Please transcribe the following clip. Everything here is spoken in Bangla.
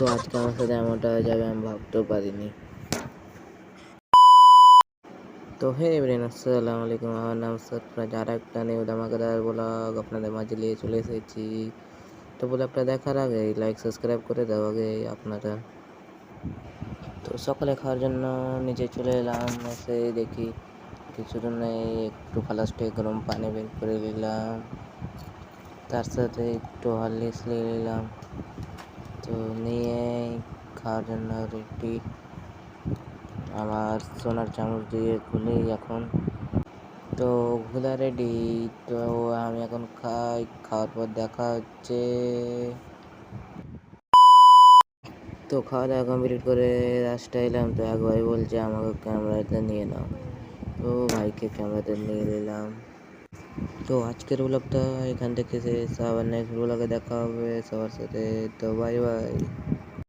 তো আজকে আমার সাথে এমনটা হয়ে যাবে আমি ভাবতেও পারিনি। তো হে এভরিওয়ান, আসসালামু আলাইকুম। আমার নাম সরফরাজ। আর একটা নিউ ধামাকাদার ব্লগ আপনাদের মাঝে নিয়ে চলে এসেছি। তো ব্লগটা দেখার আগে লাইক সাবস্ক্রাইব করে দেওয়া আগে আপনারা। তো সকালে খাওয়ার জন্য নিচে চলে এলাম, এসে দেখি কিছু জন্য একটু ফালাস্টে গরম পানি বের করে নিলাম, তার সাথে একটু হরলিক্স নিয়ে নিলাম। তো নিয়ে খাওয়ার জন্য রেডি। আমার সোনার চামচ দিয়ে খুলি এখন। তো ঘোলা রেডি। তো আমি এখন খাই, খাওয়ার পর দেখা হচ্ছে। তো খাওয়া দাওয়া কমপ্লিট করে রাস্তায় এলাম। তো এক ভাই বলছে আমাকে ক্যামেরাতে নিয়ে নাও। তো ভাইকে ক্যামেরাতে নিয়ে নিলাম। তো আজকের ব্লগটা এখান থেকে শেষ। আবার নেক্সট ব্লগে দেখা হবে সবার সাথে। তো বাই বাই।